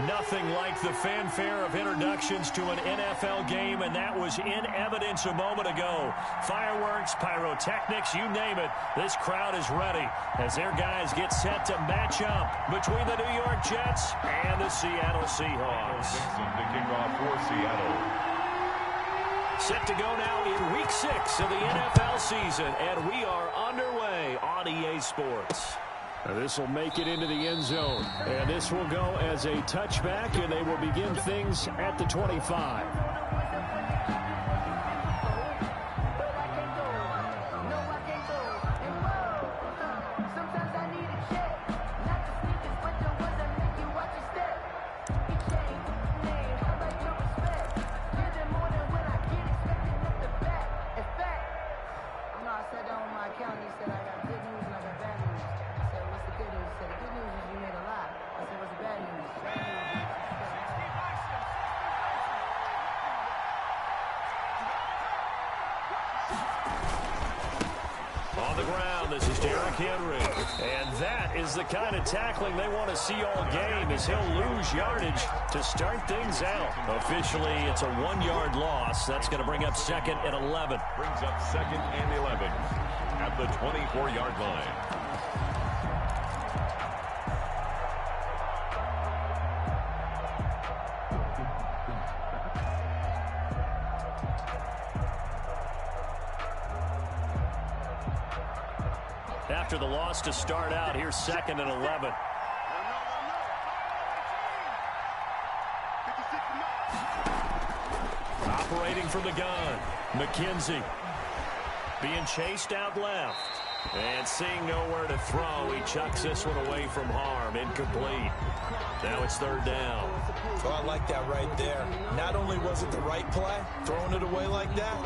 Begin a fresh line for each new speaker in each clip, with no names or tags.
Nothing like the fanfare of introductions to an NFL game, and that was in evidence a moment ago. Fireworks, pyrotechnics, you name it. This crowd is ready as their guys get set to match up between the New York Jets and the Seattle Seahawks.
To kick off for Seattle.
Set to go now in Week 6 of the NFL season, and we are underway on EA Sports. This will make it into the end zone, and this will go as a touchback, and they will begin things at the 25. And that is the kind of tackling they want to see all game, as he'll lose yardage to start things out. Officially, it's a 1-yard loss. That's going to bring up 2nd and 11.
Brings up 2nd and 11 at the 24-yard line.
After the loss to start out, here's 2nd and 11. Operating from the gun, McKenzie being chased out left. And seeing nowhere to throw, he chucks this one away from harm. Incomplete. Now it's 3rd down.
Oh, I like that right there. Not only was it the right play, throwing it away like that,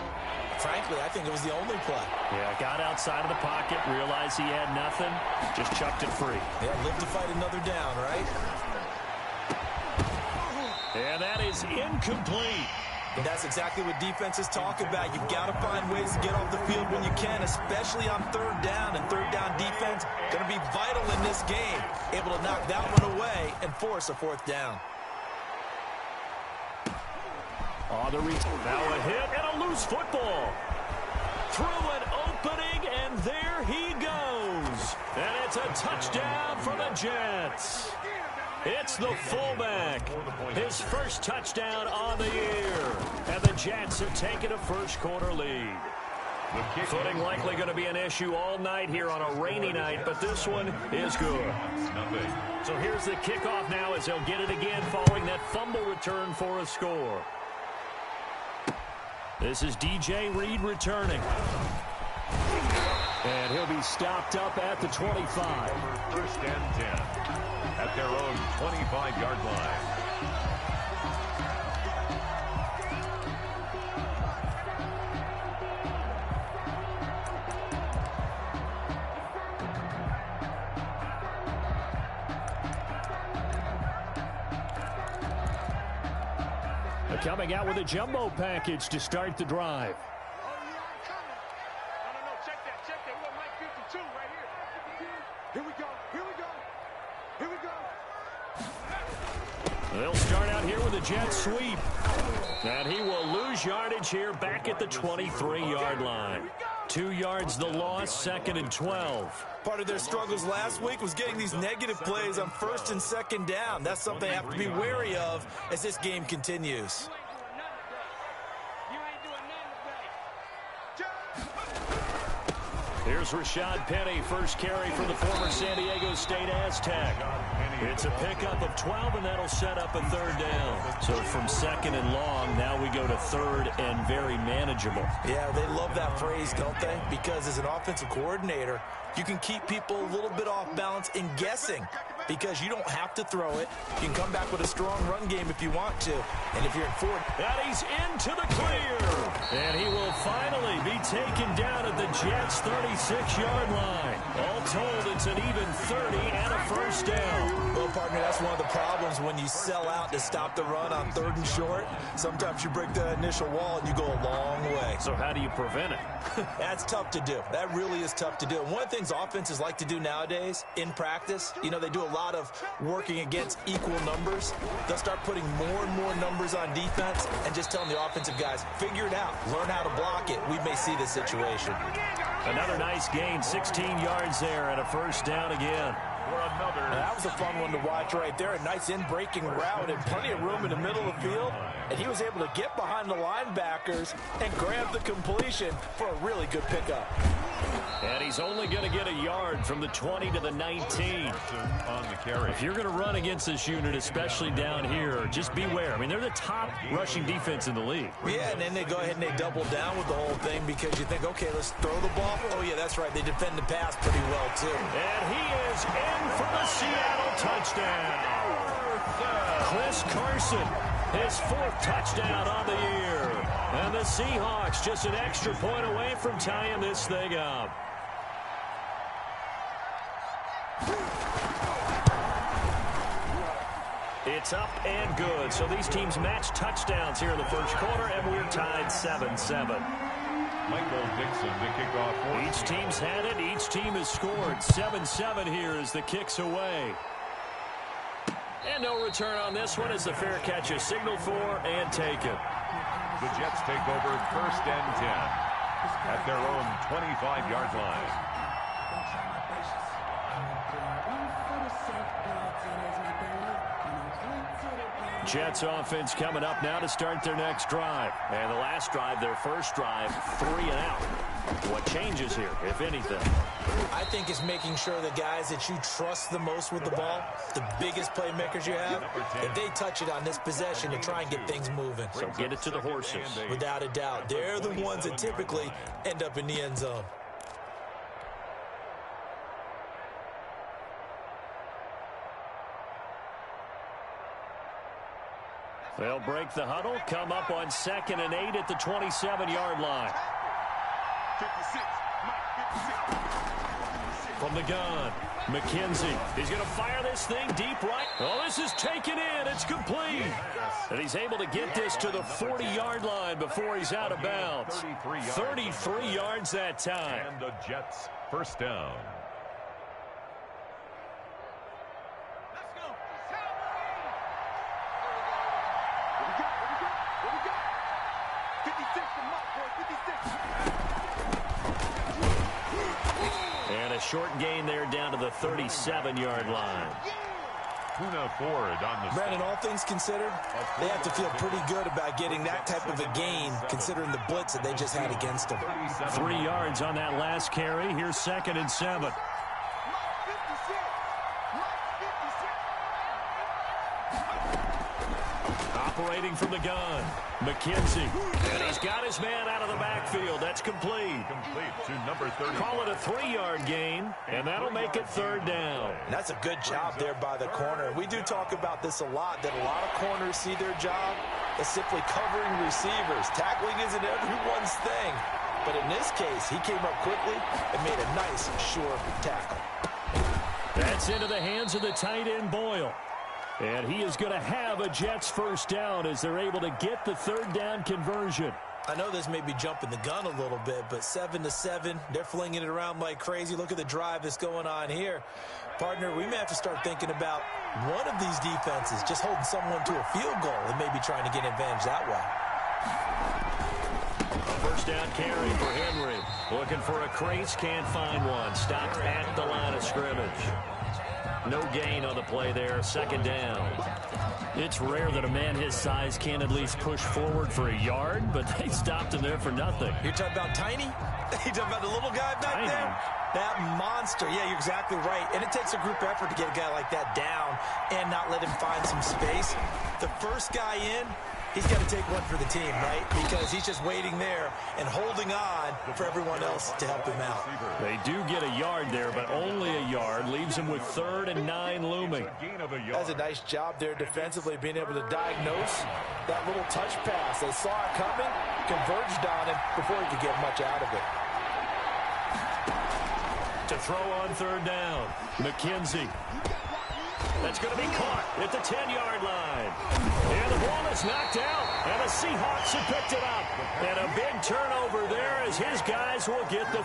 frankly, I think it was the only play.
Yeah, got outside of the pocket, realized he had nothing, just chucked it free.
Yeah, live to fight another down, right?
And that is incomplete.
And that's exactly what defenses talk about. You've got to find ways to get off the field when you can, especially on 3rd down. And 3rd down defense going to be vital in this game. Able to knock that one away and force a 4th down.
On the reach. Now a hit and a loose football. Through an opening, and there he goes. And it's a touchdown for the Jets. It's the fullback. His first touchdown on the year. And the Jets have taken a first-quarter lead. Footing likely going to be an issue all night here on a rainy night, but this one is good. So here's the kickoff now as they'll get it again following that fumble return for a score. This is DJ Reed returning. And he'll be stopped up at the 25.
1st and 10 at their own 25-yard line.
Coming out with a jumbo package to start the drive. They'll start out here with a jet sweep. And he will lose yardage here back at the 23-yard line. 2 yards the loss, 2nd and 12.
Part of their struggles last week was getting these negative plays on 1st and 2nd down. That's something they have to be wary of as this game continues.
Here's Rashad Penny, first carry for the former San Diego State Aztec. It's a pickup of 12, and that'll set up a 3rd down. So from 2nd and long, now we go to 3rd and very manageable.
Yeah, they love that phrase, don't they? Because as an offensive coordinator, you can keep people a little bit off balance in guessing because you don't have to throw it. You can come back with a strong run game if you want to. And if you're in 4th.
And he's into the clear. And he will finally be taken down at the Jets' 36-yard line. All told, it's an even 30 and a first down.
Well, partner, that's one of the problems when you sell out to stop the run on 3rd and short. Sometimes you break the initial wall and you go a long way.
So how do you prevent it?
That's tough to do. That really is tough to do. And one of the things offenses like to do nowadays in practice, you know, they do a lot of working against equal numbers. They'll start putting more and more numbers on defense and just telling the offensive guys, figure it out, learn how to block it. We may see this situation.
Another nice gain, 16 yards there and a first down again.
That was a fun one to watch right there. A nice in-breaking route and plenty of room in the middle of the field. And he was able to get behind the linebackers and grab the completion for a really good pickup.
And he's only going to get a yard from the 20 to the 19.
On the carry.
If you're going to run against this unit, especially down here, just beware. I mean, they're the top rushing defense in the league.
Yeah, and then they go ahead and they double down with the whole thing because you think, okay, let's throw the ball. Oh, yeah, that's right. They defend the pass pretty well, too.
And he is in for the Seattle touchdown. Chris Carson, his 4th touchdown on the year. And the Seahawks just an extra point away from tying this thing up. It's up and good. So these teams match touchdowns here in the first quarter, and we're tied 7-7.
Michael Dixon to kick off.
Each team's had it. Each team has scored. 7-7 here as the kick's away. And no return on this one as the fair catch is signaled for and taken.
The Jets take over 1st and 10 at their own 25-yard line.
Jets offense coming up now to start their next drive. And the last drive, their first drive, 3 and out. What changes here, if anything?
I think it's making sure the guys that you trust the most with the ball, the biggest playmakers you have, if they touch it on this possession to try and get things moving.
So get it to the horses.
Without a doubt. They're the ones that typically end up in the end zone.
They'll break the huddle, come up on 2nd and 8 at the 27-yard line. From the gun, McKenzie. He's going to fire this thing deep right. Oh, this is taken in. It's complete. And he's able to get this to the 40-yard line before he's out of bounds. 33 yards that time.
And the Jets first down.
And a short gain there down to the 37-yard line.
Poona Ford on the
Brandon, all things considered, they have to feel pretty good about getting that type of a gain considering the blitz that they just had against them.
3 yards on that last carry. Here's 2nd and 7. Operating from the gun, McKenzie. And he's got his man out of the backfield. That's complete.
Complete to number 30.
Call it a 3-yard gain, and that'll make it 3rd down.
And that's a good job there by the corner. We do talk about this a lot, that a lot of corners see their job as simply covering receivers. Tackling isn't everyone's thing. But in this case, he came up quickly and made a nice, sure tackle.
That's into the hands of the tight end, Boyle. And he is going to have a Jets first down as they're able to get the 3rd down conversion.
I know this may be jumping the gun a little bit, but 7-7, they're flinging it around like crazy. Look at the drive that's going on here. Partner, we may have to start thinking about one of these defenses just holding someone to a field goal and maybe trying to get advantage that way.
A first down carry for Henry. Looking for a crease, can't find one. Stopped at the line of scrimmage. No gain on the play there, 2nd down. It's rare that a man his size can at least push forward for a yard, but they stopped him there for nothing.
You're talking about Tiny? You're talking about the little guy back there? That monster. Yeah, you're exactly right. And it takes a group effort to get a guy like that down and not let him find some space. The first guy in, he's got to take one for the team, right? Because he's just waiting there and holding on for everyone else to help him out.
They do get a yard there, but only a yard. Leaves him with 3rd and 9 looming.
That's a nice job there defensively, being able to diagnose that little touch pass. They saw it coming, converged on him before he could get much out of it.
To throw on 3rd down, McKenzie. That's going to be caught at the 10-yard line. And the ball is knocked out, and the Seahawks have picked it up. And a big turnover there as his guys will get the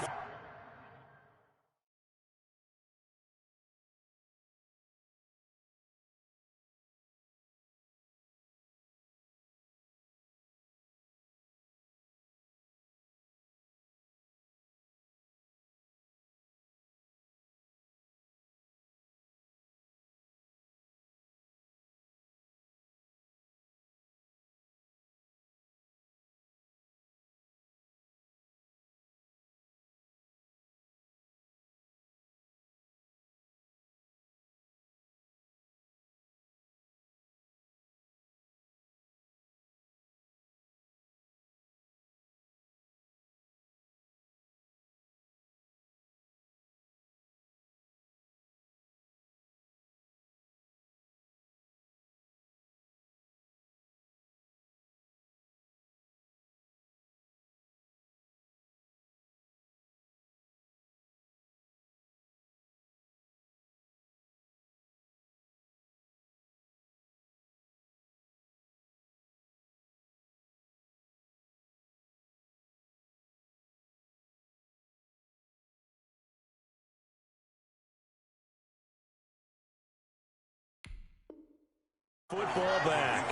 Football back.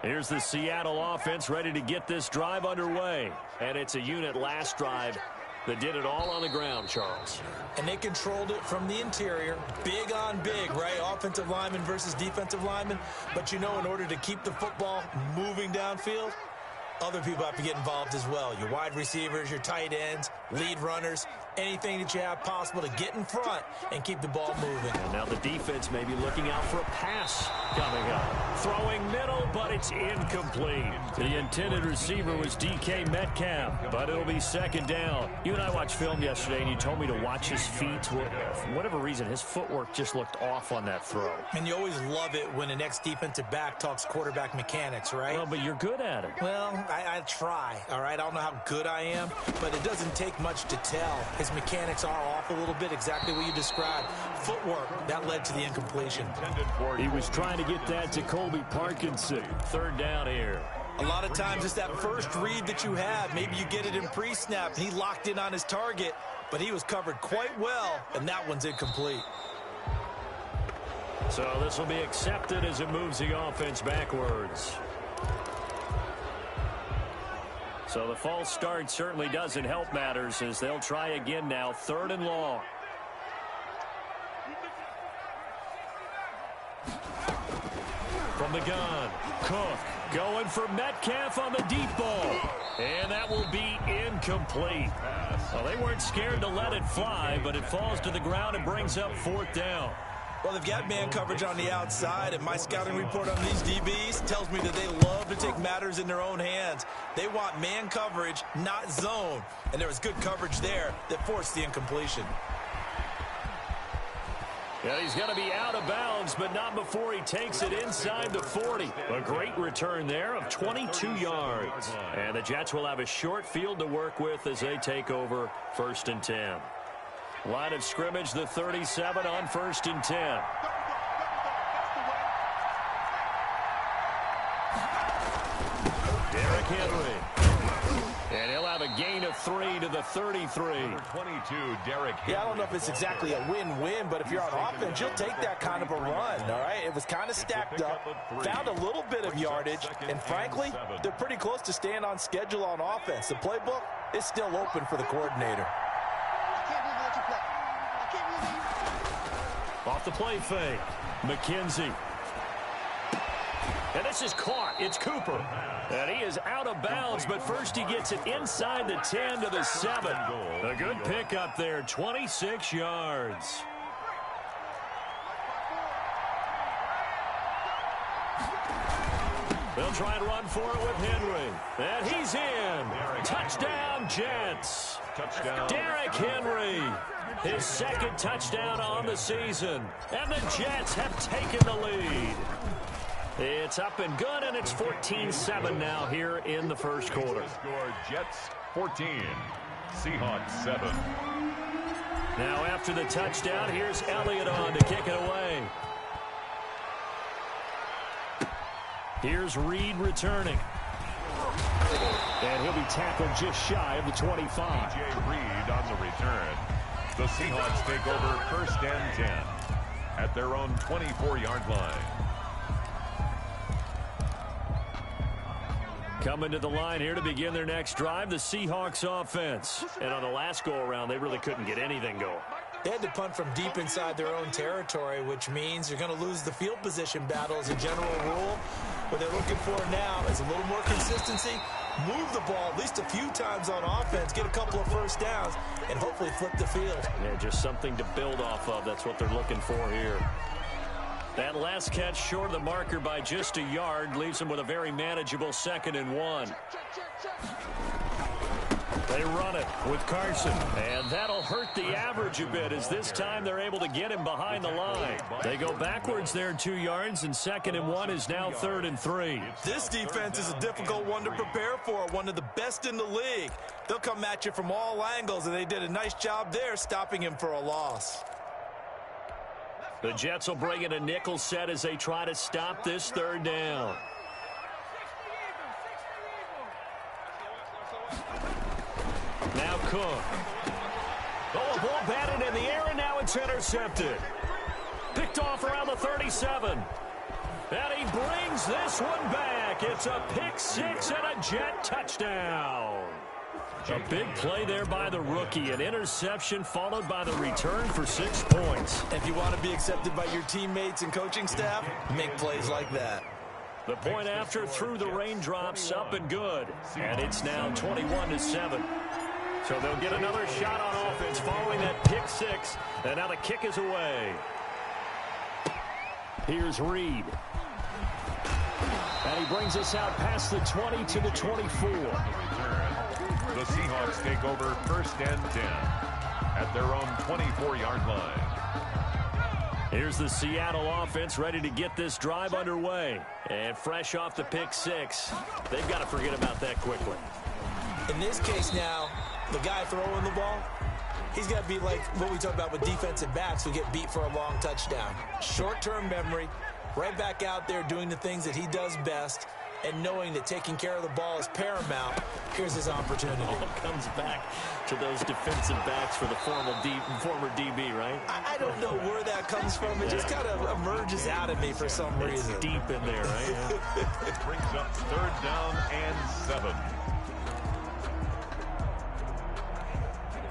Here's the Seattle offense ready to get this drive underway. And it's a unit last drive that did it all on the ground, Charles.
And they controlled it from the interior. Big on big, right? Offensive lineman versus defensive lineman. But you know, in order to keep the football moving downfield, other people have to get involved as well. Your wide receivers, your tight ends, lead runners, anything that you have possible to get in front and keep the ball moving.
And now the defense may be looking out for a pass coming up. Throwing middle, but it's incomplete. The intended receiver was DK Metcalf, but it'll be second down. You and I watched film yesterday, and you told me to watch his feet. For whatever reason, his footwork just looked off on that throw.
And you always love it when the next defensive back talks quarterback mechanics, right?
Well, but you're good at it.
Well, I try, all right? I don't know how good I am, but it doesn't take much to tell. His mechanics are off a little bit, exactly what you described. Footwork, that led to the incompletion.
He was trying to get that to Colby Parkinson. Third down here.
A lot of times it's that first read that you have. Maybe you get it in pre-snap, and he locked in on his target, but he was covered quite well, and that one's incomplete.
So this will be accepted as it moves the offense backwards. So the false start certainly doesn't help matters as they'll try again now, third and long. From the gun, Cook going for Metcalf on the deep ball. And that will be incomplete. Well, they weren't scared to let it fly, but it falls to the ground and brings up fourth down.
Well, they've got man coverage on the outside, and my scouting report on these DBs tells me that they love to take matters in their own hands. They want man coverage, not zone. And there was good coverage there that forced the incompletion.
Yeah, he's going to be out of bounds, but not before he takes it inside the 40. A great return there of 22 yards. And the Jets will have a short field to work with as they take over first and 10. Line of scrimmage, the 37 on first and 10. Derrick Henry. And he'll have a gain of 3 to the 33.
22, Derrick Henry.
Yeah, I don't know if it's exactly a win-win, but if you're on offense, you'll take that kind of a run, all right? It was kind of stacked up, found a little bit of yardage, and frankly, they're pretty close to staying on schedule on offense. The playbook is still open for the coordinator.
Off the play fake, McKenzie. And this is caught. It's Cooper. And he is out of bounds, but first he gets it inside the 10 to the 7. A good pickup there, 26 yards. They'll try and run for it with Henry. And he's in. Touchdown, Jets.
Touchdown.
Derrick Henry. His second touchdown on the season. And the Jets have taken the lead. It's up and good, and it's 14-7 now here in the first quarter.
Score Jets 14, Seahawks 7.
Now after the touchdown, here's Elliott on to kick it away. Here's Reed returning. And he'll be tackled just shy of the 25.
A.J. Reed on the return. The Seahawks take over first and 10 at their own 24-yard line.
Coming to the line here to begin their next drive, the Seahawks offense. And on the last go-around, they really couldn't get anything going.
They had to punt from deep inside their own territory, which means you're going to lose the field position battle as a general rule. What they're looking for now is a little more consistency, move the ball at least a few times on offense, get a couple of first downs, and hopefully flip the field.
Yeah, just something to build off of. That's what they're looking for here. That last catch short of the marker by just a yard leaves them with a very manageable 2nd and 1. They run it with Carson, and that'll hurt the average a bit as this time they're able to get him behind the line. They go backwards there 2 yards, and 2nd and 1 is now 3rd and 3.
This defense is a difficult one to prepare for, one of the best in the league. They'll come at you from all angles, and they did a nice job there stopping him for a loss.
The Jets will bring in a nickel set as they try to stop this third down. Now Cook. Oh, a ball batted in the air, and now it's intercepted. Picked off around the 37. And he brings this one back. It's a pick six and a Jet touchdown. A big play there by the rookie. An interception followed by the return for 6 points.
If you want to be accepted by your teammates and coaching staff, make plays like that.
The point after through the raindrops, up and good. And it's now 21-7. So they'll get another shot on offense following that pick six. And now the kick is away. Here's Reed. And he brings us out past the 20 to the 24.
The Seahawks take over first and 10 at their own 24-yard line.
Here's the Seattle offense ready to get this drive underway. And fresh off the pick six, they've got to forget about that quickly.
In this case now, the guy throwing the ball, he's got to be like what we talk about with defensive backs who get beat for a long touchdown. Short-term memory, right back out there doing the things that he does best, and knowing that taking care of the ball is paramount. Here's his opportunity.
All comes back to those defensive backs for the former DB, right?
I don't know where that comes from. It just kind of emerges out of me for some reason.
It's deep in there, right?
It brings up third down and 7.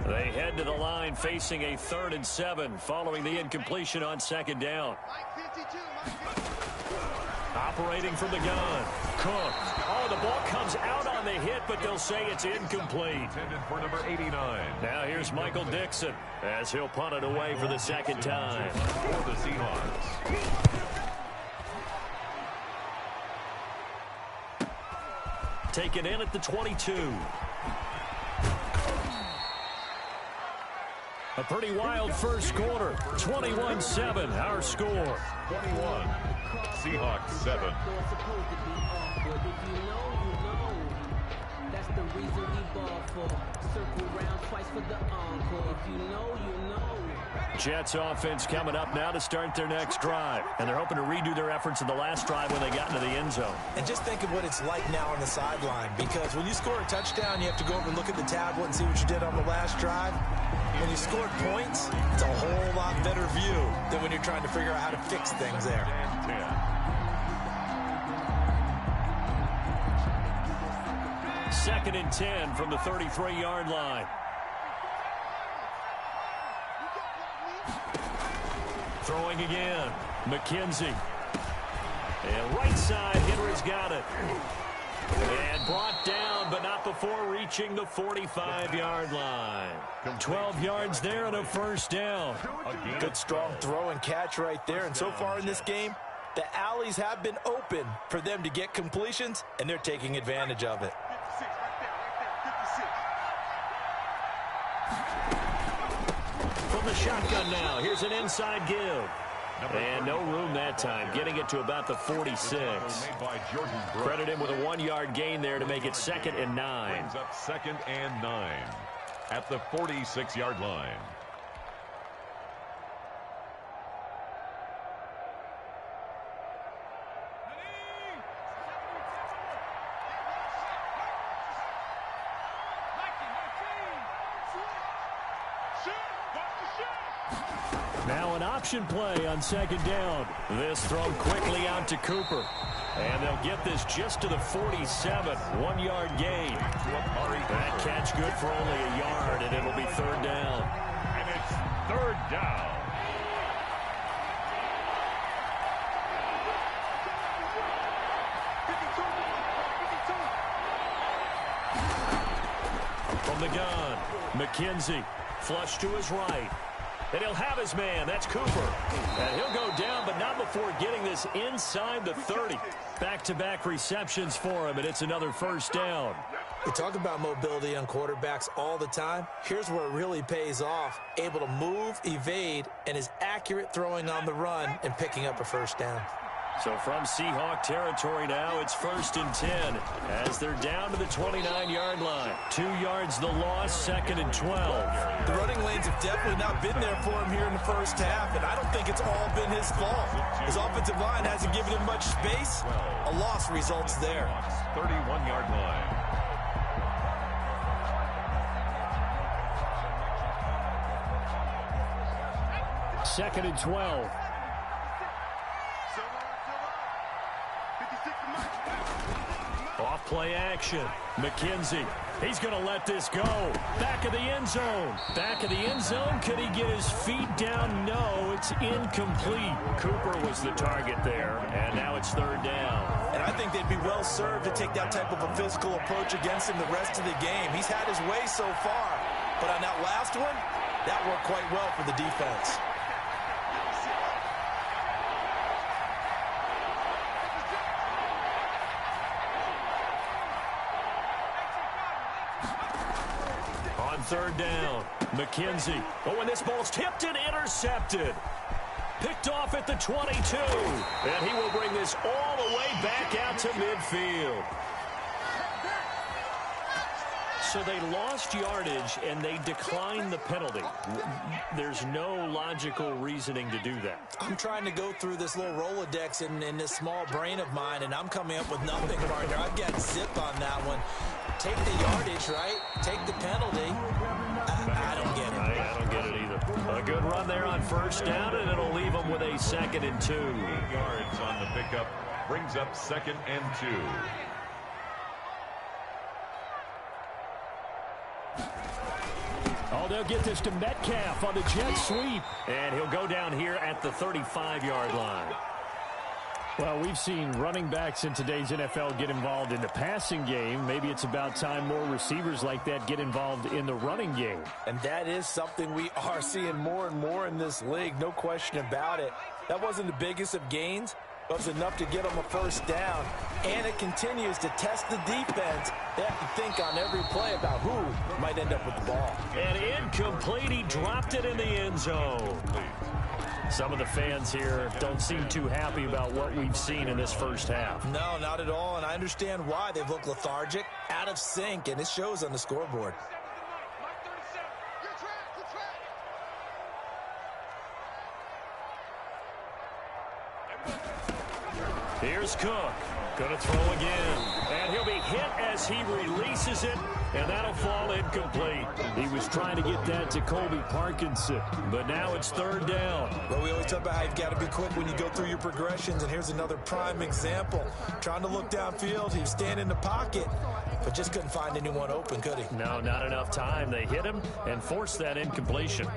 They head to the line facing a 3rd and 7 following the incompletion on 2nd down. Operating from the gun. Cook. Oh, the ball comes out on the hit, but they'll say it's incomplete.
Intended for number 89.
Now here's Michael Dixon as he'll punt it away for the 2nd time.
For the Seahawks.
Taken in at the 22. A pretty wild first quarter. 21-7, our score.
21. Seahawks 7.
That's the reason we ball for. Circle round twice for the encore. If you know, you know.
Jets offense coming up now to start their next drive. And they're hoping to redo their efforts in the last drive when they got into the end zone.
And just think of what it's like now on the sideline, because when you score a touchdown, you have to go over and look at the tablet and see what you did on the last drive. When you scored points, it's a whole lot better view than when you're trying to figure out how to fix things there.
2nd and 10 from the 33-yard line. Throwing again. McKenzie. And right side, Henry's got it. And brought down, but not before reaching the 45-yard line. 12 yards there and a 1st down.
Good strong throw and catch right there. And so far in this game, the alleys have been open for them to get completions, and they're taking advantage of it.
From the shotgun now, here's an inside give. And no room that time, getting it to about the 46. Credit him with a 1-yard gain there to make it 2nd and 9.
Brings up 2nd and 9 at the 46-yard line.
Now an option play on 2nd down. This thrown quickly out to Cooper. And they'll get this just to the 47. 1-yard gain. That catch good for only a yard, and it'll be 3rd down.
And it's 3rd down.
From the gun, McKenzie. Flush to his right. And he'll have his man. That's Cooper. And he'll go down, but not before getting this inside the 30. Back-to-back receptions for him, and it's another 1st down.
We talk about mobility on quarterbacks all the time. Here's where it really pays off. Able to move, evade, and is accurate throwing on the run and picking up a 1st down.
So from Seahawk territory now, it's 1st and 10 as they're down to the 29-yard line. 2 yards the loss, 2nd and 12.
The running lanes have definitely not been there for him here in the first half, and I don't think it's all been his fault. His offensive line hasn't given him much space. A loss results there.
31-yard line.
Second and 12. Off play action. McKenzie. He's going to let this go. Back of the end zone. Back of the end zone. Could he get his feet down? No, it's incomplete. Cooper was the target there, and now it's 3rd down.
And I think they'd be well served to take that type of a physical approach against him the rest of the game. He's had his way so far, but on that last one, that worked quite well for the defense.
On 3rd down, McKenzie. Oh, and this ball's tipped and intercepted. Picked off at the 22. And he will bring this all the way back out to midfield. So they lost yardage, and they declined the penalty. There's no logical reasoning to do that.
I'm trying to go through this little Rolodex in this small brain of mine, and I'm coming up with nothing, partner. I've got zip on that one. Take the yardage, right? Take the penalty. I don't get it.
I don't get it either. A good run there on 1st down, and it'll leave them with a 2nd and 2.
8 yards on the pickup. Brings up 2nd and 2.
Oh, they'll get this to Metcalf on the jet sweep. And he'll go down here at the 35-yard line. Well, we've seen running backs in today's NFL get involved in the passing game. Maybe it's about time more receivers like that get involved in the running game.
And that is something we are seeing more and more in this league, no question about it. That wasn't the biggest of gains, but it was enough to get them a 1st down. And it continues to test the defense. They have to think on every play about who might end up with the ball.
And incomplete. He dropped it in the end zone. Some of the fans here don't seem too happy about what we've seen in this first half.
No, not at all, and I understand why. They've looked lethargic, out of sync, and it shows on the scoreboard.
Here's Cook. Going to throw again. And he'll be hit as he releases it, and that'll fall incomplete. He was trying to get that to Colby Parkinson, but now it's 3rd down.
Well, we always talk about how you've got to be quick when you go through your progressions, and here's another prime example. Trying to look downfield, he was standing in the pocket, but just couldn't find anyone open, could he?
No, not enough time. They hit him and forced that incompletion.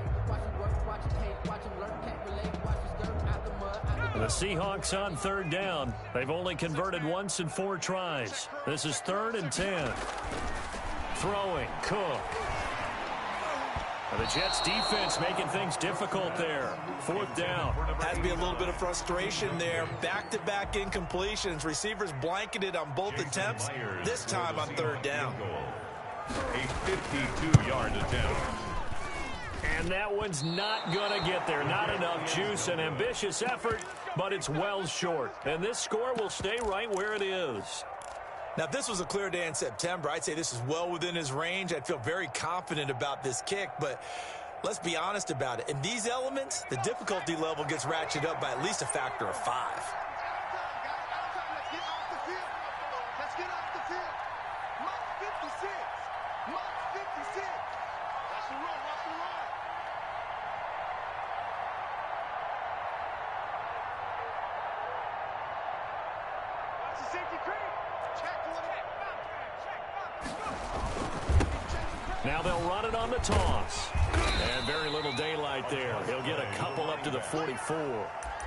The Seahawks on 3rd down. They've only converted once in 4 tries. This is 3rd and 10. Throwing, Cook. And the Jets defense making things difficult there. 4th down.
Has to be a little bit of frustration there. Back-to-back incompletions. Receivers blanketed on both attempts. This time on 3rd down.
A 52-yard attempt.
And that one's not going to get there. Not enough juice. An ambitious effort, but it's well short. And this score will stay right where it is.
Now, if this was a clear day in September, I'd say this is well within his range. I'd feel very confident about this kick, but let's be honest about it. In these elements, the difficulty level gets ratcheted up by at least a factor of 5.
Now they'll run it on the toss. And very little daylight there. He'll get a couple up to the 44.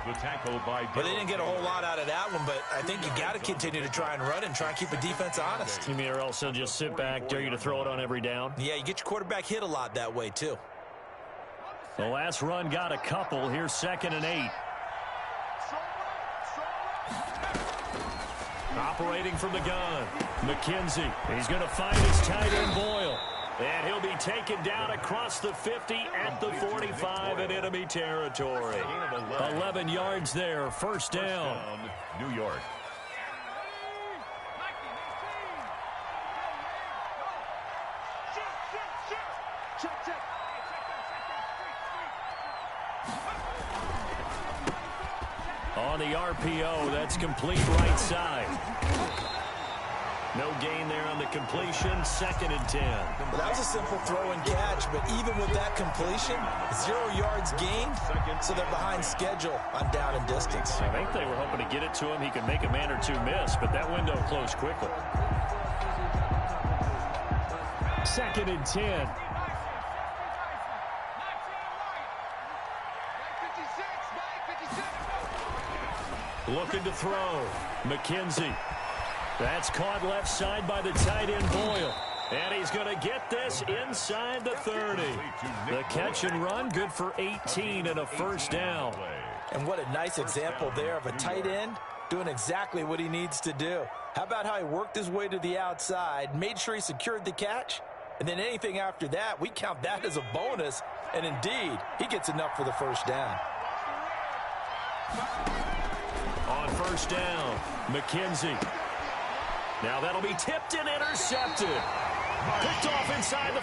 The tackle by...
But they didn't get a whole lot out of that one, but I think you got to continue to try and run and try and keep the defense honest.
You mean or else they'll just sit back, dare you to throw it on every down?
Yeah, you get your quarterback hit a lot that way, too.
The last run got a couple. Here's 2nd and 8. Operating from the gun. McKenzie. He's going to find his tight end Boyle. And he'll be taken down across the 50 at the 45 in enemy territory. 11 yards there, first down.
New York.
On the RPO, that's complete right side. No gain there on the completion, 2nd and 10.
Well, that was a simple throw and catch, but even with that completion, 0 yards gained, so they're behind schedule on down and distance.
I think they were hoping to get it to him. He could make a man or two miss, but that window closed quickly. 2nd and 10. Looking to throw. McKenzie. That's caught left side by the tight end Boyle. And he's going to get this inside the 30. The catch and run, good for 18 and a first down.
And what a nice example there of a tight end doing exactly what he needs to do. How about how he worked his way to the outside, made sure he secured the catch, and then anything after that, we count that as a bonus. And indeed, he gets enough for the first down.
On first down, McKenzie. Now that'll be tipped and intercepted. Picked off inside the...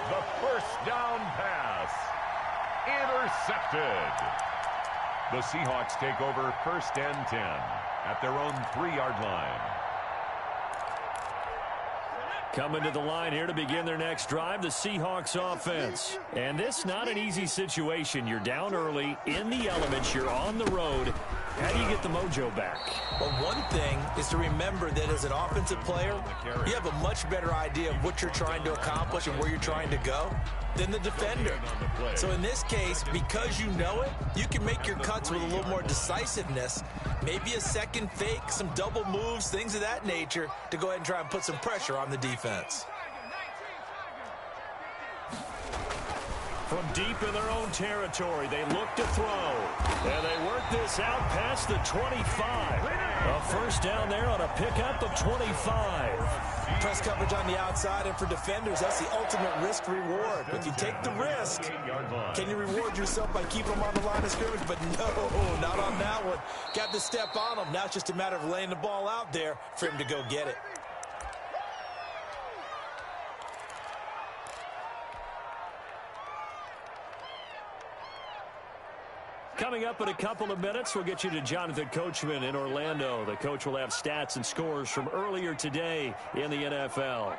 The first down pass. Intercepted. The Seahawks take over 1st and 10 at their own 3-yard line.
Coming to the line here to begin their next drive, the Seahawks offense. And this not an easy situation. You're down early, in the elements, you're on the road. How do you get the mojo back?
Well, one thing is to remember that as an offensive player, you have a much better idea of what you're trying to accomplish and where you're trying to go than the defender. So in this case, because you know it, you can make your cuts with a little more decisiveness, maybe a second fake, some double moves, things of that nature, to go ahead and try and put some pressure on the defense.
From deep in their own territory, they look to throw. And they work this out past the 25. A first down there on a pickup of 25.
Press coverage on the outside, and for defenders, that's the ultimate risk-reward. If you take the risk, can you reward yourself by keeping them on the line of scrimmage? But no, not on that one. Got to step on them. Now it's just a matter of laying the ball out there for him to go get it.
Coming up in a couple of minutes, we'll get you to Jonathan Coachman in Orlando. The coach will have stats and scores from earlier today in the NFL.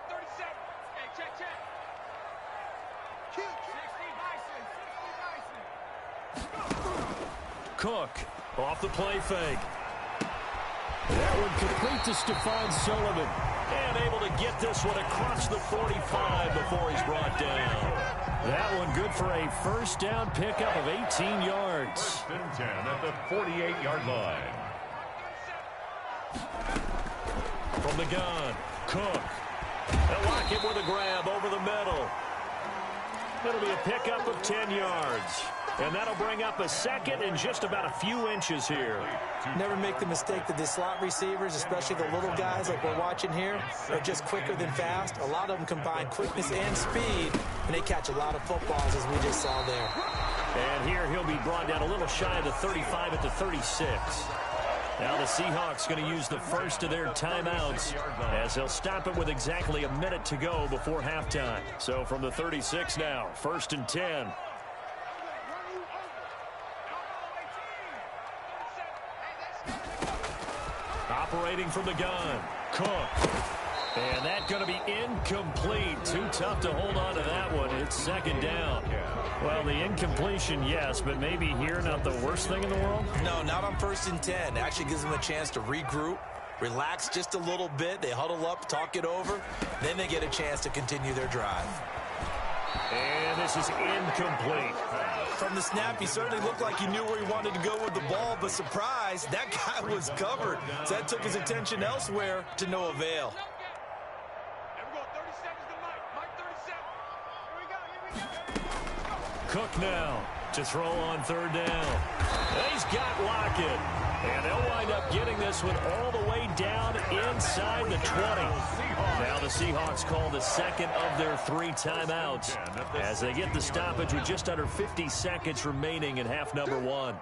Cook off the play fake. That one complete to Stephon Sullivan. And able to get this one across the 45 before he's brought down. That one good for a first down pickup of 18 yards.
First and 10 at the 48-yard line.
From the gun, Cook. They'll lock him with a grab over the middle. It'll be a pickup of 10 yards. And that'll bring up a second and just about a few inches here.
Never make the mistake that the slot receivers, especially the little guys like we're watching here, are just quicker than fast. A lot of them combine quickness and speed, and they catch a lot of footballs, as we just saw there.
And here he'll be brought down a little shy of the 35 at the 36. Now the Seahawks going to use the first of their timeouts as they'll stop it with exactly a minute to go before halftime. So from the 36 now, first and 10. Operating from the gun, Cook. And that's going to be incomplete. Too tough to hold on to that one. It's second down. Well, the incompletion, yes, but maybe here not the worst thing in the world?
No, not on first and 10. It actually gives them a chance to regroup, relax just a little bit. They huddle up, talk it over. Then they get a chance to continue their drive.
And this is incomplete.
From the snap, he certainly looked like he knew where he wanted to go with the ball, but surprise, that guy was covered. So that took his attention elsewhere to no avail.
Cook now to throw on third down. He's got Lockett. And they'll wind up getting this one all the way down inside the 20. Now the Seahawks call the second of their 3 timeouts as they get the stoppage with just under 50 seconds remaining in half number 1.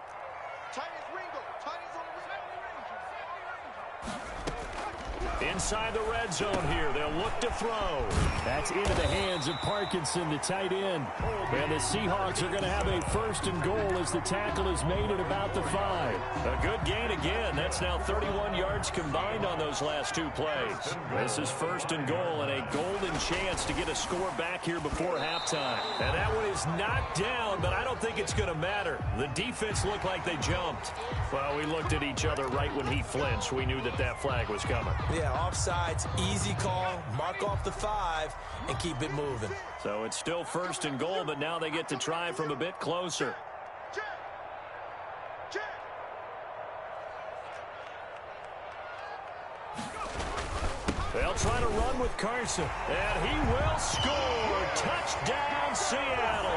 Inside the red zone here. They'll look to throw. That's into the hands of Parkinson, the tight end. And the Seahawks are going to have a first and goal as the tackle is made at about the 5. A good gain again. That's now 31 yards combined on those last 2 plays. This is first and goal and a golden chance to get a score back here before halftime. And that one is knocked down, but I don't think it's going to matter. The defense looked like they jumped. Well, we looked at each other right when he flinched. We knew that that flag was coming.
Yeah, offsides, easy call, mark off the 5, and keep it moving.
So it's still first and goal, but now they get to try from a bit closer. They'll try to run with Carson, and he will score. Touchdown, Seattle.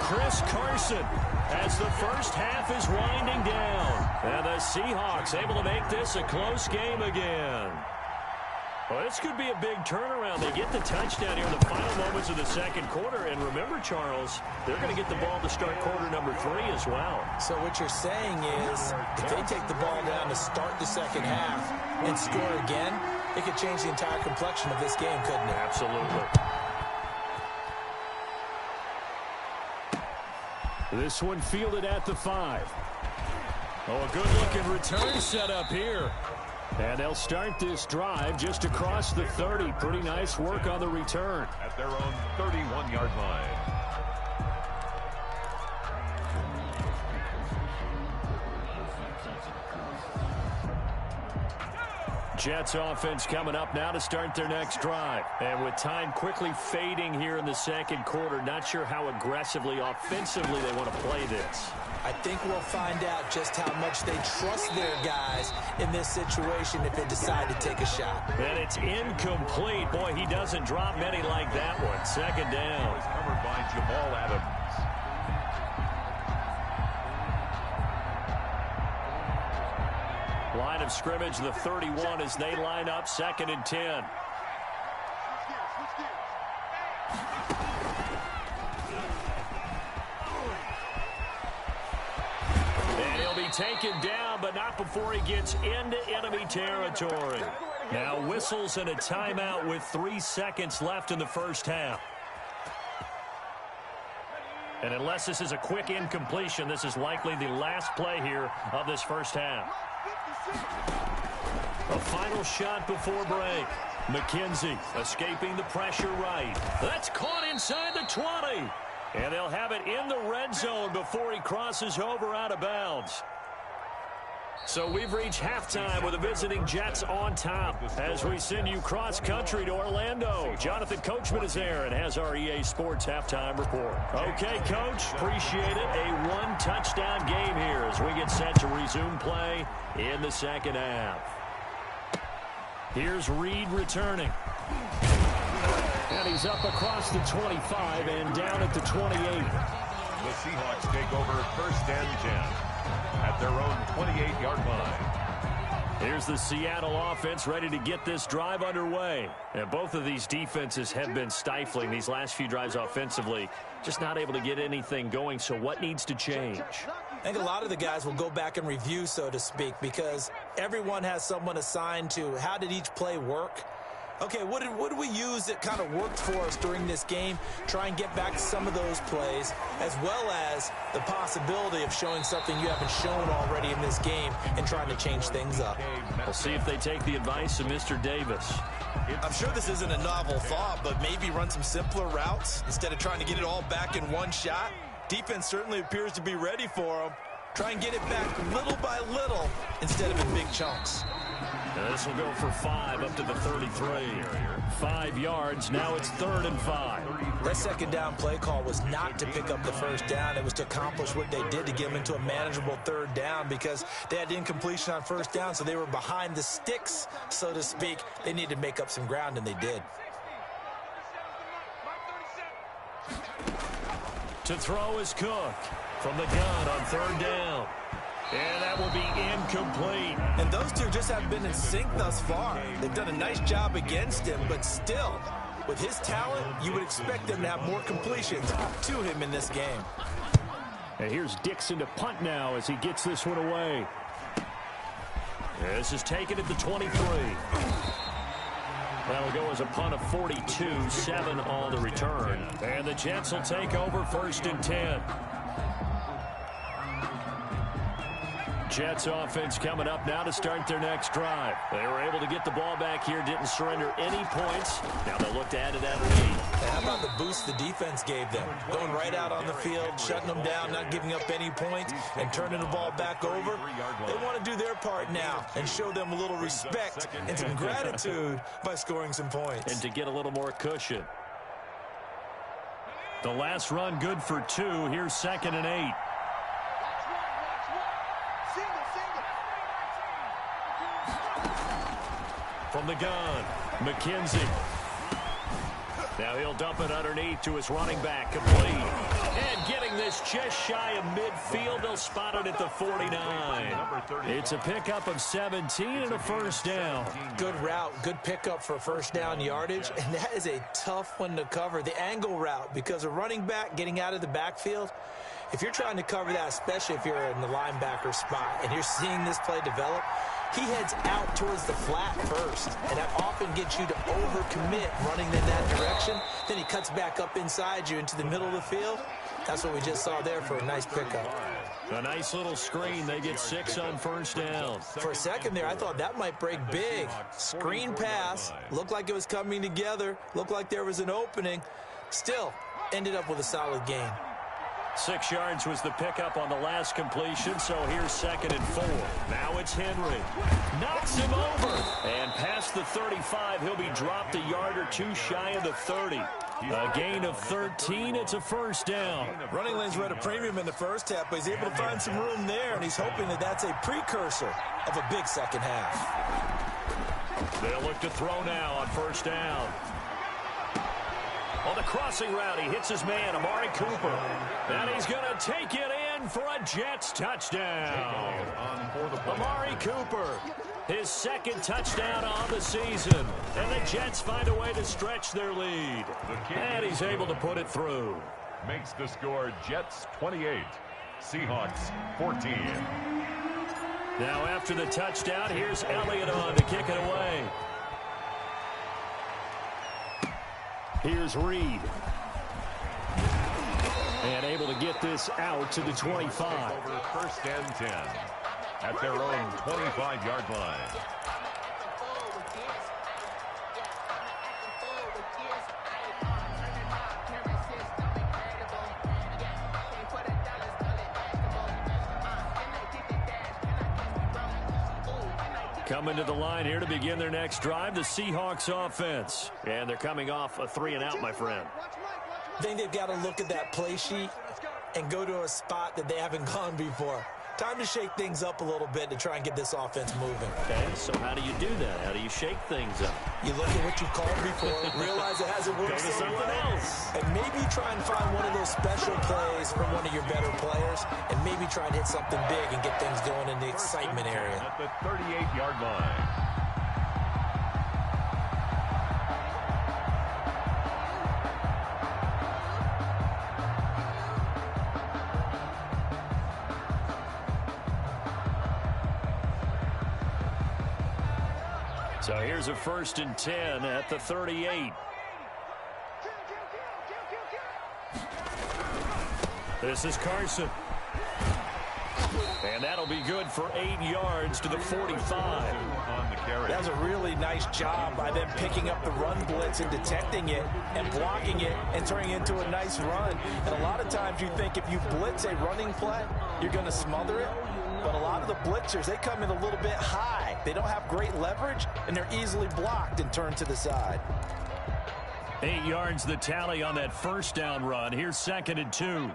Chris Carson, as the first half is winding down. And the Seahawks able to make this a close game again. Well, this could be a big turnaround. They get the touchdown here in the final moments of the second quarter. And remember, Charles, they're going to get the ball to start quarter number 3 as well. So what you're saying is if they take the ball down to start the second half and score again, it could change the entire complexion of this game, couldn't it? Absolutely. This one fielded at the 5. Oh, a good-looking return set up here. And they'll start this drive just across the 30. Pretty nice work on the return.
At their own 31-yard line.
Jets offense coming up now to start their next drive. And with time quickly fading here in the second quarter, not sure how aggressively, offensively they want to play this.
I think we'll find out just how much they trust their guys in this situation if they decide to take a shot.
And it's incomplete. Boy, he doesn't drop many like that one. Second down.
It's covered by Jamal Adams.
Line of scrimmage, the 31 as they line up, 2nd and 10. And he'll be taken down, but not before he gets into enemy territory. Now whistles and a timeout with 3 seconds left in the first half. And unless this is a quick incompletion, this is likely the last play here of this first half. A final shot before break. McKenzie escaping the pressure right. That's caught inside the 20. And they'll have it in the red zone before he crosses over out of bounds. So we've reached halftime with the visiting Jets on top as we send you cross-country to Orlando. Jonathan Coachman is there and has our EA Sports halftime report. Okay, Coach, appreciate it. A one-touchdown game here as we get set to resume play in the second half. Here's Reed returning. And he's up across the 25 and down at the 28.
The Seahawks take over 1st and 10. At their own 28-yard line.
Here's the Seattle offense ready to get this drive underway. And both of these defenses have been stifling these last few drives offensively. Just not able to get anything going, so what needs to change?
I think a lot of the guys will go back and review, so to speak, because everyone has someone assigned to how did each play work. Okay, what did we use that kind of worked for us during this game? Try and get back to some of those plays, as well as the possibility of showing something you haven't shown already in this game and trying to change things up.
We'll see if they take the advice of Mr. Davis.
I'm sure this isn't a novel thought, but maybe run some simpler routes instead of trying to get it all back in one shot. Defense certainly appears to be ready for them. Try and get it back little by little instead of in big chunks.
And this will go for 5 up to the 33. 5 yards. Now it's 3rd and 5.
That second down play call was not to pick up the first down. It was to accomplish what they did to get them into a manageable 3rd down because they had incompletion on 1st down, so they were behind the sticks, so to speak. They needed to make up some ground, and they did.
To throw is Cook from the gun on 3rd down. And that will be incomplete.
And those two just haven't been in sync thus far. They've done a nice job against him, but still, with his talent, you would expect them to have more completions to him in this game.
And here's Dixon to punt now as he gets this one away. This is taken at the 23. That'll go as a punt of 42, 7 on the return. And the Jets will take over 1st and 10. Jets offense coming up now to start their next drive. They were able to get the ball back here, didn't surrender any points. Now they'll look to add to that lead.
And how about the boost the defense gave them? Going right out on the field, shutting them down, not giving up any points, and turning the ball back over. They want to do their part now and show them a little respect and some gratitude by scoring some points.
And to get a little more cushion. The last run good for 2. Here's 2nd and 8. From the gun, McKenzie. Now he'll dump it underneath to his running back, complete. And getting this just shy of midfield, they'll spot it at the 49. It's a pickup of 17 and a 1st down.
Good route, good pickup for 1st down yardage, and that is a tough one to cover, the angle route, because a running back getting out of the backfield, if you're trying to cover that, especially if you're in the linebacker spot and you're seeing this play develop, he heads out towards the flat first, and that often gets you to overcommit running in that direction. Then he cuts back up inside you into the middle of the field. That's what we just saw there for a nice pickup.
A nice little screen. They get 6 on 1st down.
For a second there, I thought that might break big. Screen pass. Looked like it was coming together. Looked like there was an opening. Still, ended up with a solid gain.
6 yards was the pickup on the last completion, so here's 2nd and 4. Now it's Henry. Knocks him over. And past the 35, he'll be dropped a yard or two shy of the 30. A gain of 13. It's a first down.
Running lanes were at a premium in the first half, but he's able to find some room there, and he's hoping that that's a precursor of a big second half.
They'll look to throw now on first down. On the crossing route, he hits his man, Amari Cooper. And he's going to take it in for a Jets touchdown. Amari Cooper, his 2nd touchdown on the season. And the Jets find a way to stretch their lead. And he's able to put it through.
Makes the score Jets 28, Seahawks 14.
Now after the touchdown, here's Elliott on to kick it away. Here's Reed. And able to get this out to the 25.
Over first and 10 at their own 25-yard line.
Coming to the line here to begin their next drive, the Seahawks offense. And they're coming off a 3-and-out, my friend.
I think they've got to look at that play sheet and go to a spot that they haven't gone before. Time to shake things up a little bit to try and get this offense moving.
Okay, so how do you do that? How do you shake things up?
You look at what you called before, realize it hasn't worked so
something
well,
else.
and maybe try and find one of those special plays from one of your better players, and maybe try and hit something big and get things going in the excitement area.
At the 38-yard line.
So here's a 1st and 10 at the 38. This is Carson. And that'll be good for 8 yards to the 45.
That was a really nice job by them picking up the run blitz and detecting it and blocking it and turning it into a nice run. And a lot of times you think if you blitz a running play, you're going to smother it. But a lot of the blitzers, they come in a little bit high. They don't have great leverage, and they're easily blocked and turned to the side.
8 yards the tally on that first down run. Here's 2nd and 2.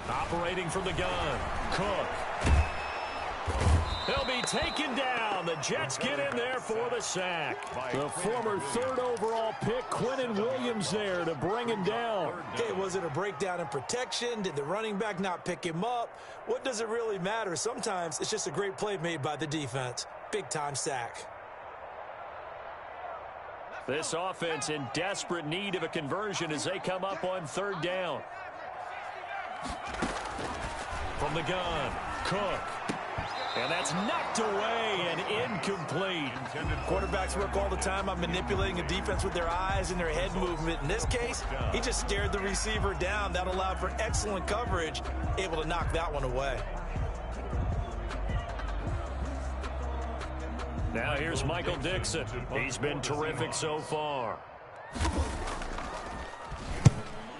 Operating from the gun, Cook. He'll be taken down. The Jets get in there for the sack. The former 3rd overall pick, Quinnen Williams, there to bring him down.
Okay, was it a breakdown in protection? Did the running back not pick him up? What does it really matter? Sometimes it's just a great play made by the defense. Big-time sack.
This offense in desperate need of a conversion as they come up on 3rd down. From the gun, Cook. And that's knocked away and incomplete.
Quarterbacks work all the time on manipulating a defense with their eyes and their head movement. In this case, he just stared the receiver down. That allowed for excellent coverage, able to knock that one away.
Now here's Michael Dixon. He's been terrific so far.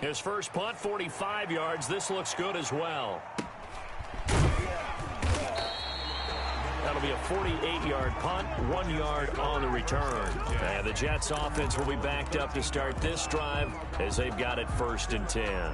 His first punt, 45 yards. This looks good as well. That'll be a 48-yard punt, 1 yard on the return. And the Jets offense will be backed up to start this drive as they've got it 1st and 10.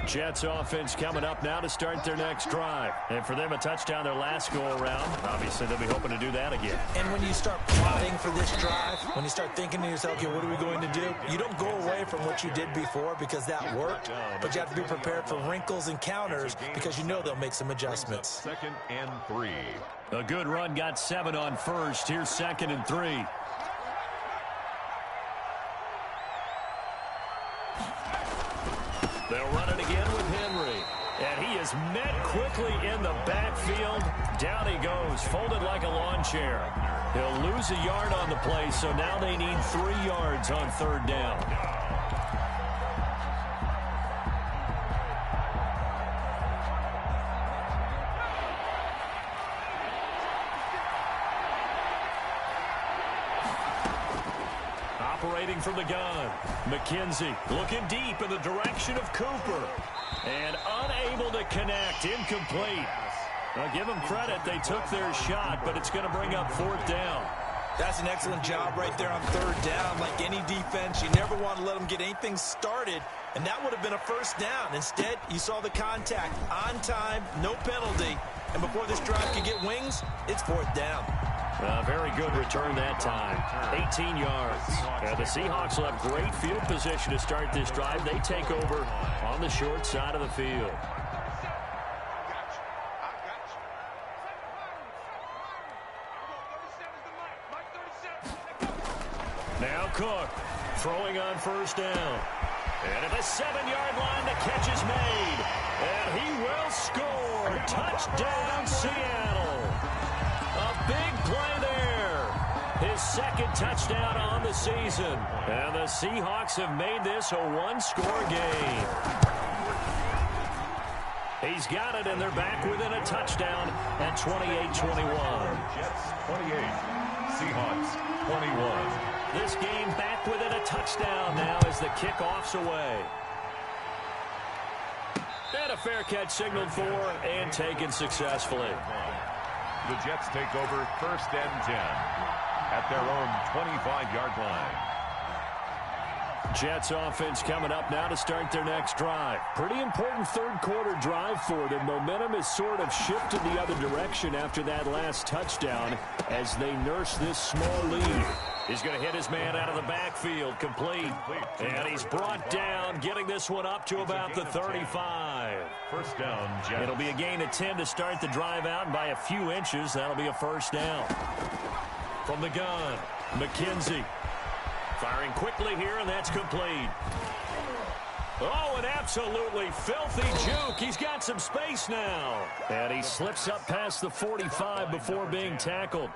Jets offense coming up now to start their next drive. And for them, a touchdown their last go-around. Obviously, they'll be hoping to do that again.
And when you start plotting for this drive, when you start thinking to yourself, okay, what are we going to do? You don't go away from what you did before because that worked, but you have to be prepared for wrinkles and counters because you know they'll make some adjustments.
2nd and 3.
A good run, got 7 on first. Here's 2nd and 3. They'll run it again with Henry. And he is met quickly in the backfield. Down he goes, folded like a lawn chair. He'll lose a yard on the play, so now they need 3 yards on 3rd down. Initiating from the gun. McKenzie looking deep in the direction of Cooper. And unable to connect. Incomplete. I'll give them credit. They took their shot, but it's going to bring up 4th down.
That's an excellent job right there on 3rd down. Like any defense, you never want to let them get anything started, and that would have been a 1st down. Instead, you saw the contact on time, no penalty, and before this drive could get wings, it's 4th down.
Very good return that time. 18 yards. The Seahawks will have great field position to start this drive. They take over on the short side of the field. Now Cook throwing on 1st down. And at the 7-yard line, the catch is made. And he will score. Touchdown, Seattle. A big play there. His 2nd touchdown on the season. And the Seahawks have made this a 1-score game. He's got it, and they're back within a touchdown at 28-21.
Jets 28, Seahawks 21.
This game back within a touchdown now as the kickoff's away. And a fair catch signaled for and taken successfully.
The Jets take over 1st and 10 at their own 25-yard line.
Jets offense coming up now to start their next drive. Pretty important 3rd quarter drive for them. Momentum has sort of shifted the other direction after that last touchdown as they nurse this small lead. He's going to hit his man out of the backfield, complete. And he's brought down, getting this one up to about the 35.
1st down, Jets.
It'll be a gain of 10 to start the drive out, and by a few inches, that'll be a 1st down. From the gun, McKenzie. Firing quickly here, and that's complete. Oh, an absolutely filthy juke. He's got some space now. And he slips up past the 45 before being tackled.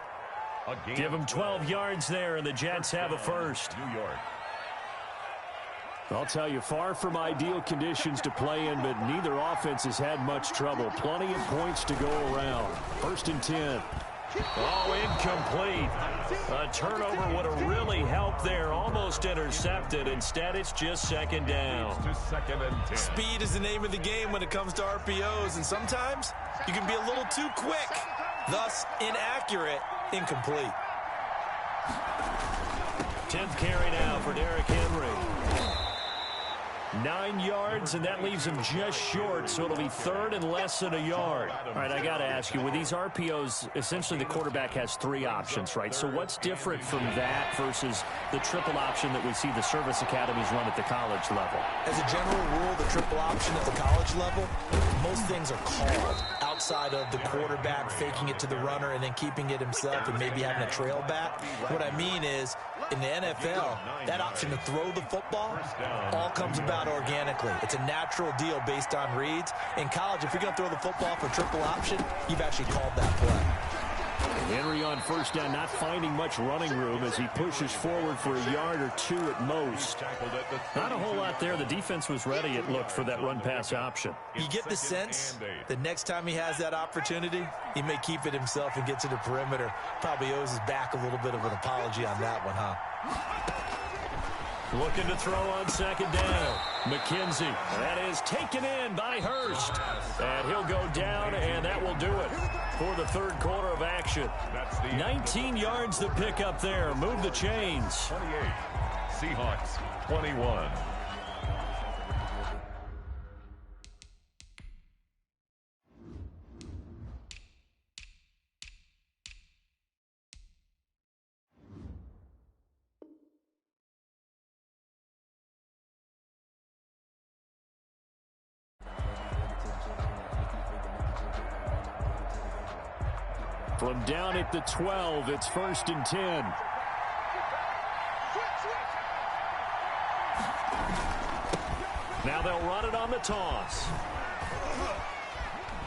Give him 12 yards there, and the Jets have a 1st.
New York.
I'll tell you, far from ideal conditions to play in, but neither offense has had much trouble. Plenty of points to go around. 1st and 10. Oh, incomplete. A turnover would have really helped there. Almost intercepted. Instead, it's just 2nd down.
Speed is the name of the game when it comes to RPOs, and sometimes you can be a little too quick, thus inaccurate. Incomplete.
10th carry now for Derrick Henry. 9 yards, and that leaves him just short, so it'll be 3rd and less than a yard. All right, I got to ask you, with these RPOs, essentially the quarterback has 3 options, right? So what's different from that versus the triple option that we see the service academies run at the college level?
As a general rule, the triple option at the college level, most things are called outside of the quarterback faking it to the runner and then keeping it himself and maybe having a trail back. What I mean is, in the NFL, that option to throw the football all comes about organically. It's a natural deal based on reads. In college, if you're going to throw the football for triple option, you've actually called that play.
Henry on 1st down, not finding much running room as he pushes forward for a yard or 2 at most. Not a whole lot there. The defense was ready, it looked, for that run-pass option.
You get the sense that next time he has that opportunity, he may keep it himself and get to the perimeter. Probably owes his back a little bit of an apology on that one, huh?
Looking to throw on 2nd down. McKenzie. That is taken in by Hurst. And he'll go down, and that will do it for the 3rd quarter of action. 19 yards to pick up there. Move the chains.
28. Seahawks 21.
From down at the 12, it's 1st and 10. Now they'll run it on the toss.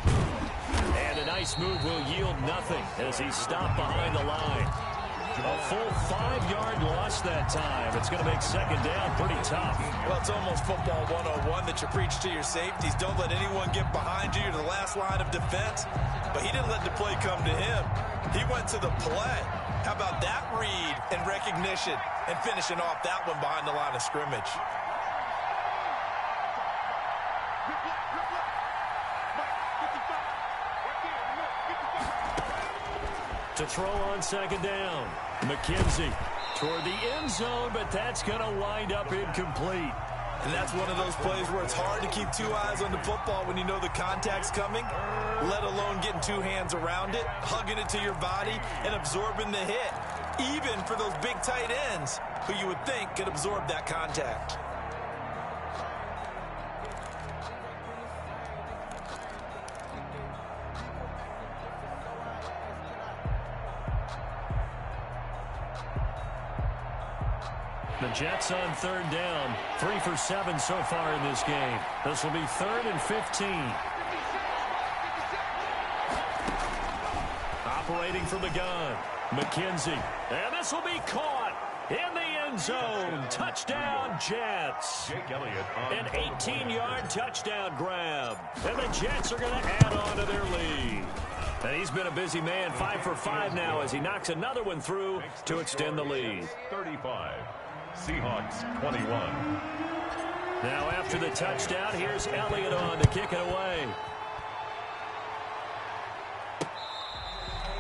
And a nice move will yield nothing as he's stopped behind the line. A full 5-yard loss that time. It's going to make second down pretty tough.
Well, it's almost football 101 that you preach to your safeties. Don't let anyone get behind you. You're the last line of defense. But he didn't let the play come to him. He went to the play. How about that read and recognition and finishing off that one behind the line of scrimmage?
To throw on second down. McKenzie toward the end zone, but that's going to wind up incomplete.
And that's one of those plays where it's hard to keep two eyes on the football when you know the contact's coming, let alone getting two hands around it, hugging it to your body, and absorbing the hit, even for those big tight ends who you would think could absorb that contact.
The Jets on third down. 3 for 7 so far in this game. This will be 3rd and 15. Operating from the gun. McKenzie. And this will be caught in the end zone. Touchdown, Jets.
Jake Elliott
An 18-yard touchdown grab. And the Jets are going to add on to their lead. And he's been a busy man. 5 for 5 now as he knocks another one through to extend the lead.
35. Seahawks 21.
Now after the touchdown, here's Elliott on to kick it away.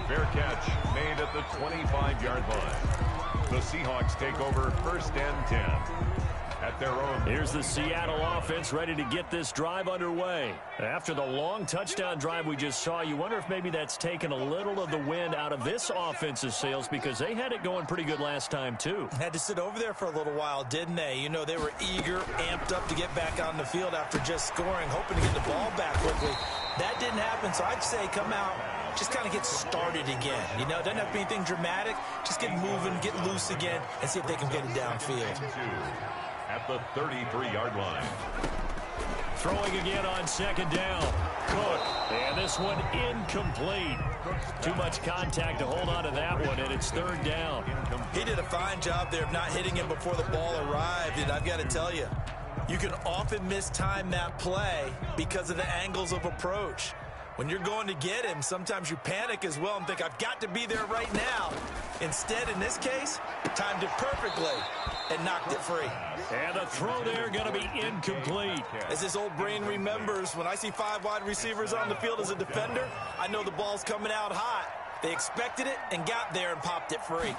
Fair catch made at the 25-yard line. The Seahawks take over 1st and 10 at their own.
Here's the Seattle offense ready to get this drive underway. After the long touchdown drive we just saw, you wonder if maybe that's taken a little of the wind out of this offense's sails because they had it going pretty good last time too.
Had to sit over there for a little while, didn't they? You know, they were eager, amped up to get back on the field after just scoring, hoping to get the ball back quickly. That didn't happen, so I'd say come out, just kind of get started again. You know, it doesn't have to be anything dramatic. Just get moving, get loose again, and see if they can get it downfield.
At the 33-yard line.
Throwing again on second down. Cook. And this one incomplete. Too much contact to hold on to that one, and it's 3rd down.
He did a fine job there of not hitting him before the ball arrived, and I've got to tell you, you can often mistime that play because of the angles of approach. When you're going to get him, sometimes you panic as well and think, I've got to be there right now. Instead, in this case, timed it perfectly and knocked it free.
And the throw there going to be incomplete.
As this old brain remembers, when I see 5 wide receivers on the field as a defender, I know the ball's coming out hot. They expected it and got there and popped it free.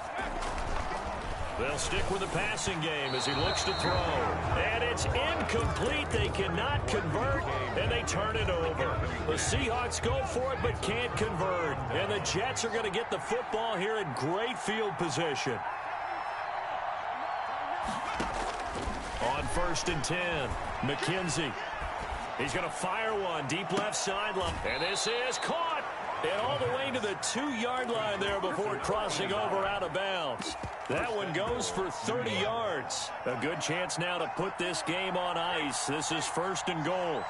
They'll stick with the passing game as he looks to throw. And it's incomplete. They cannot convert, and they turn it over. The Seahawks go for it but can't convert. And the Jets are going to get the football here in great field position. On 1st and 10, McKenzie. He's going to fire one deep left sideline. And this is caught. And all the way to the 2-yard line there before crossing over out of bounds. That one goes for 30 yards. A good chance now to put this game on ice. This is 1st and goal.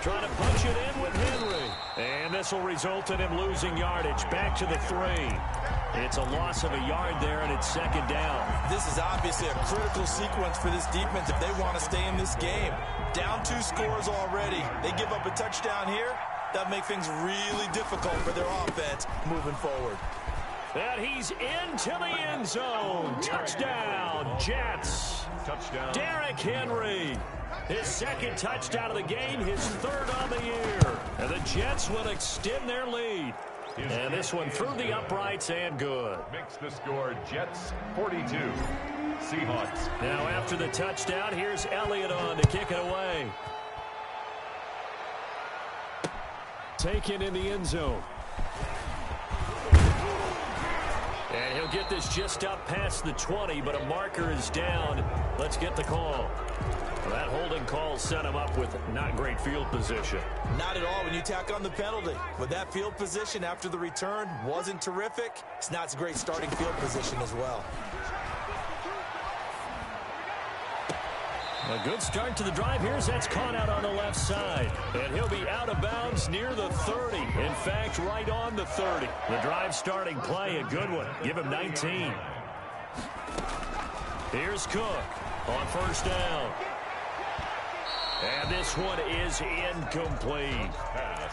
Trying to punch it in with Henry. And this will result in him losing yardage. Back to the 3. It's a loss of a yard there, and it's 2nd down.
This is obviously a critical sequence for this defense if they want to stay in this game. Down 2 scores already. They give up a touchdown here. That'll make things really difficult for their offense moving forward.
And he's into the end zone. Touchdown, Jets.
Touchdown.
Derrick Henry. His 2nd touchdown of the game, his 3rd on the year. And the Jets will extend their lead. And this one through the uprights and good.
Makes the score Jets 42. Seahawks.
Now after the touchdown, here's Elliott on to kick it away. Taken in the end zone. And he'll get this just up past the 20, but a marker is down. Let's get the call. Well, that holding call set him up with not great field position.
Not at all when you tack on the penalty. With that field position after the return wasn't terrific, it's not a great starting field position as well.
A good start to the drive. That's caught out on the left side. And he'll be out of bounds near the 30. In fact, right on the 30. The drive starting play, a good one. Give him 19. Here's Cook on first down. And this one is incomplete.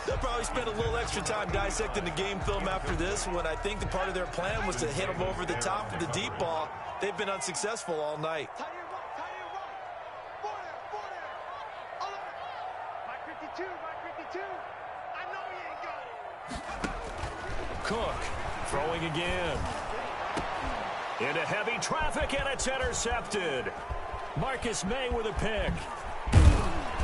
They'll probably spend a little extra time dissecting the game film after this one. I think the part of their plan was to hit them over the top of the deep ball. They've been unsuccessful all night.
Cook throwing again. Into heavy traffic, and it's intercepted. Marcus May with a pick.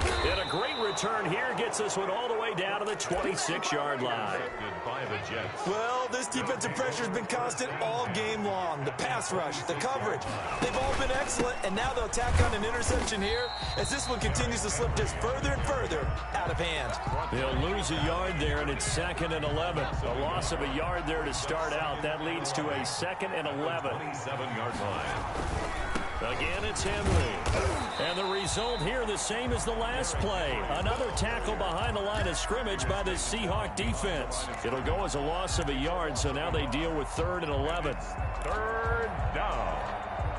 And a great return here gets this one all the way down to the 26-yard line.
By the Jets.
Well, this defensive pressure has been constant all game long. The pass rush, the coverage, they've all been excellent, and now they'll tack on an interception here as this one continues to slip just further and further out of hand.
They'll lose a yard there, and it's 2nd and 11. A loss of a yard there to start out. That leads to a 2nd and 11.
27-yard line.
Again, it's Neml. And the result here the same as the last play. Another tackle behind the line of scrimmage by the Seahawk defense. It'll go as a loss of a yard, so now they deal with 3rd and 11.
3rd down.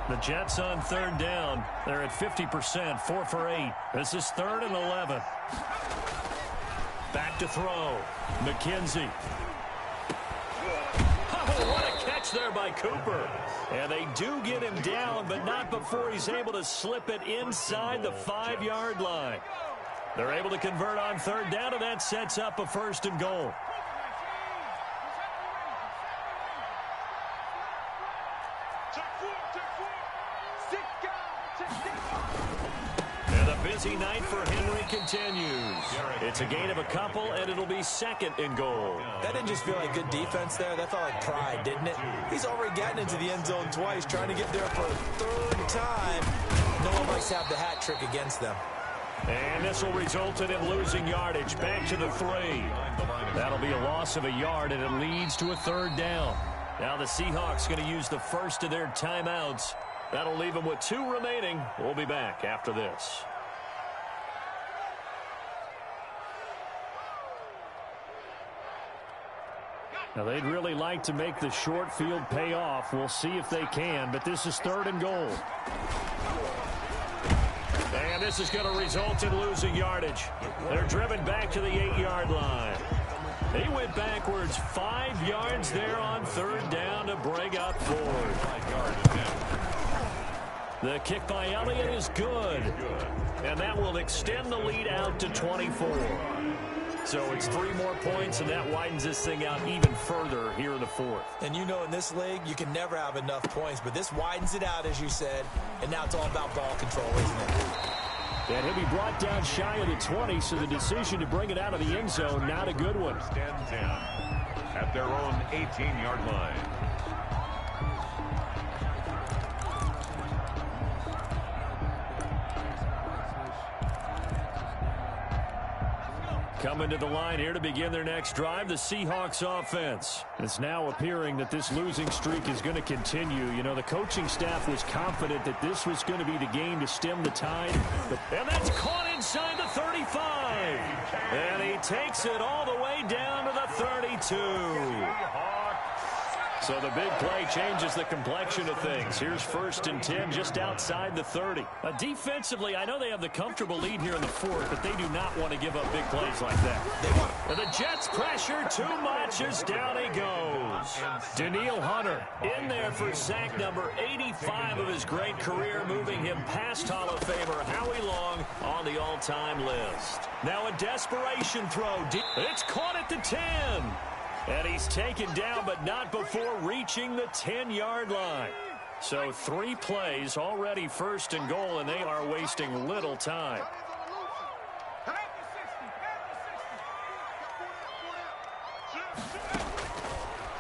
The Jets on 3rd down. They're at 50%, 4 for 8. This is 3rd and 11. Back to throw. McKenzie. Oh, what a catch there by Cooper. And they do get him down, but not before he's able to slip it inside the 5-yard line. They're able to convert on 3rd down, and that sets up a 1st and goal. And a busy night for Henry continues. It's a gain of a couple, and it'll be 2nd and goal.
That didn't just feel like good defense there. That felt like pride, didn't it? He's already gotten into the end zone twice, trying to get there for a 3rd time. No one likes to have the hat trick against them.
And this will result in him losing yardage. Back to the 3. That'll be a loss of a yard, and it leads to a 3rd down. Now the Seahawks going to use the first of their timeouts. That'll leave them with 2 remaining. We'll be back after this. Now, they'd really like to make the short field pay off. We'll see if they can, but this is 3rd and goal. And this is going to result in losing yardage. They're driven back to the 8-yard line. He went backwards 5 yards there on 3rd down to bring up 4. The kick by Elliott is good. And that will extend the lead out to 24. So it's 3 more points, and that widens this thing out even further here in the 4th.
And you know in this league, you can never have enough points, but this widens it out, as you said, and now it's all about ball control, isn't it?
And he'll be brought down shy of the 20, so the decision to bring it out of the end zone, not a good one.
Stand down at their own 18-yard line.
Coming to the line here to begin their next drive, the Seahawks offense. It's now appearing that this losing streak is going to continue. You know, the coaching staff was confident that this was going to be the game to stem the tide. And that's caught inside the 35. And he takes it all the way down to the 32. So the big play changes the complexion of things. Here's 1st and 10 just outside the 30. Defensively, I know they have the comfortable lead here in the 4th, but they do not want to give up big plays like that. And the Jets pressure too much as down he goes. Danielle Hunter in there for sack number 85 of his great career, moving him past Hall of Famer Howie Long on the all-time list. Now a desperation throw. It's caught at the 10. And he's taken down, but not before reaching the 10-yard line. So 3 plays, already 1st and goal, and they are wasting little time.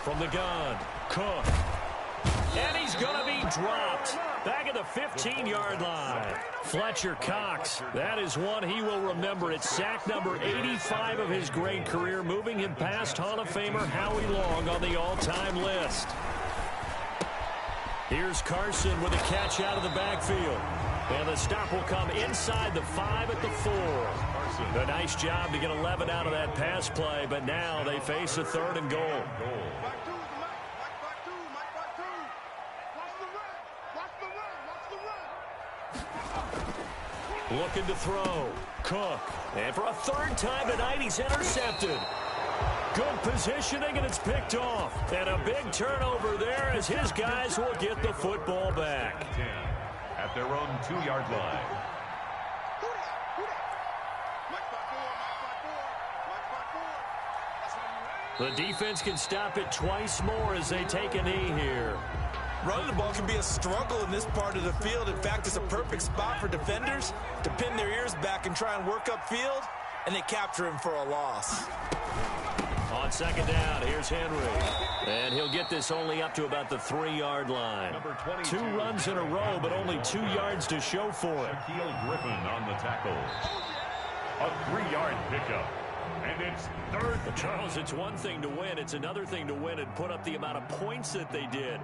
From the gun, Cook. And he's going to be dropped. Back at the 15-yard line. Fletcher Cox, that is one he will remember. It's sack number 85 of his great career, moving him past Hall of Famer Howie Long on the all-time list. Here's Carson with a catch out of the backfield. And the stop will come inside the 5 at the 4. A nice job to get 11 out of that pass play, but now they face a 3rd and goal. Looking to throw. Cook. And for a 3rd time tonight, he's intercepted. Good positioning, and it's picked off. And a big turnover there as his guys will get the football back.
10 at their own 2-yard line.
The defense can stop it twice more as they take a knee here.
Running the ball can be a struggle in this part of the field. In fact, it's a perfect spot for defenders to pin their ears back and try and work upfield, and they capture him for a loss.
On 2nd down, here's Henry. And he'll get this only up to about the 3-yard line. 2 runs in a row, but only 2 yards to show for it.
Shaquille Griffin on the tackle. A 3-yard pickup. And it's 3rd.
But Charles, it's one thing to win. It's another thing to win and put up the amount of points that they did.